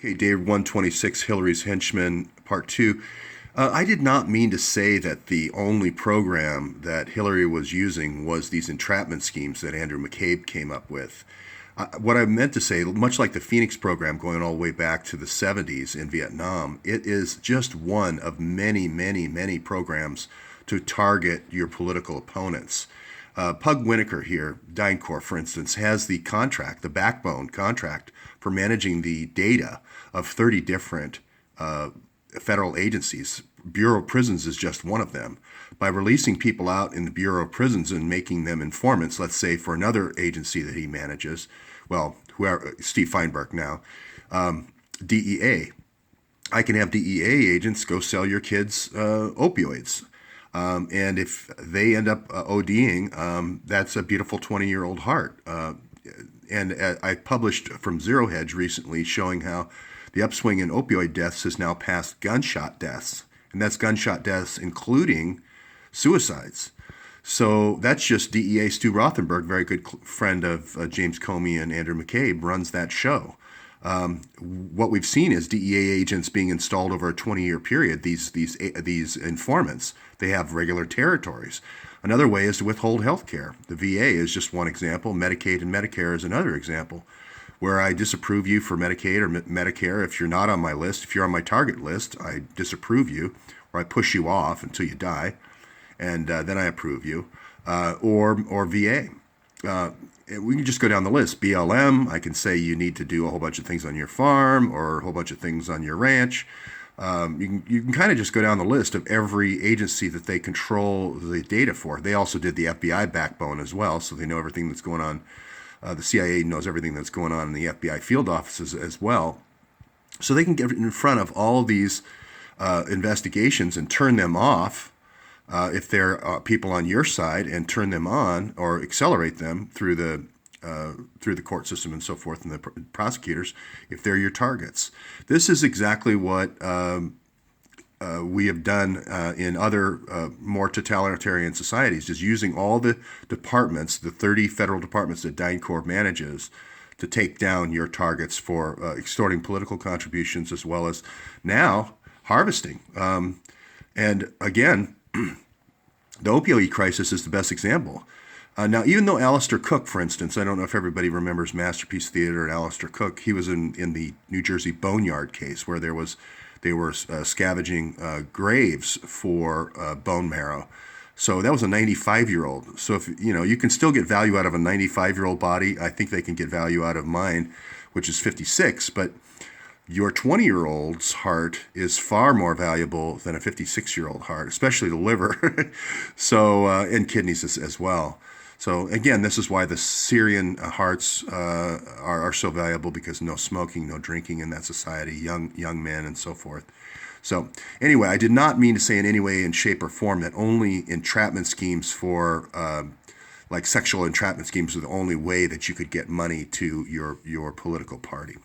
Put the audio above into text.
Okay, Day 126, Hillary's Henchmen, Part 2. I did not mean to say that the only program that Hillary was using was these entrapment schemes that Andrew McCabe came up with. What I meant to say, much like the Phoenix program going all the way back to the 70s in Vietnam, it is just one of many, many, many programs to target your political opponents. Pug Winokur here, DynCorp, for instance, has the contract, the backbone contract for managing the data of 30 different federal agencies. Bureau of Prisons is just one of them. By releasing people out in the Bureau of Prisons and making them informants, let's say for another agency that he manages, well, whoever, Steve Feinberg now, DEA. I can have DEA agents go sell your kids opioids. And if they end up ODing, that's a beautiful 20-year-old heart. And I published from Zero Hedge recently showing how the upswing in opioid deaths has now passed gunshot deaths. And that's gunshot deaths including suicides. So that's just DEA. Stu Rothenberg, very good friend of James Comey and Andrew McCabe, runs that show. What we've seen is DEA agents being installed over a 20-year period. These informants, they have regular territories. Another way is to withhold health care. The VA is just one example. Medicaid and Medicare is another example, where I disapprove you for Medicaid or Medicare. If you're not on my list, if you're on my target list, I disapprove you, or I push you off until you die, and then I approve you, or VA. We can just go down the list. BLM, I can say you need to do a whole bunch of things on your farm or a whole bunch of things on your ranch. You can kind of just go down the list of every agency that they control the data for. They also did the FBI backbone as well, so they know everything that's going on. The CIA knows everything that's going on in the FBI field offices as well. So they can get in front of all of these investigations and turn them off if they're people on your side, and turn them on or accelerate them through the court system and so forth, and the prosecutors if they're your targets. This is exactly what we have done in other more totalitarian societies, is using all the departments, the 30 federal departments that DynCorp manages, to take down your targets for extorting political contributions, as well as now harvesting. And again, the opioid crisis is the best example. Now, even though Alistair Cook, for instance, I don't know if everybody remembers Masterpiece Theater and Alistair Cook, he was in the New Jersey Boneyard case where they were scavenging graves for bone marrow. So that was a 95-year-old. So if you can still get value out of a 95-year-old body, I think they can get value out of mine, which is 56. But your 20-year-old's heart is far more valuable than a 56-year-old heart, especially the liver, so and kidneys as well. So again, this is why the Syrian hearts are so valuable, because no smoking, no drinking in that society, young men and so forth. So anyway, I did not mean to say in any way, in shape or form, that only entrapment schemes for like sexual entrapment schemes are the only way that you could get money to your political party.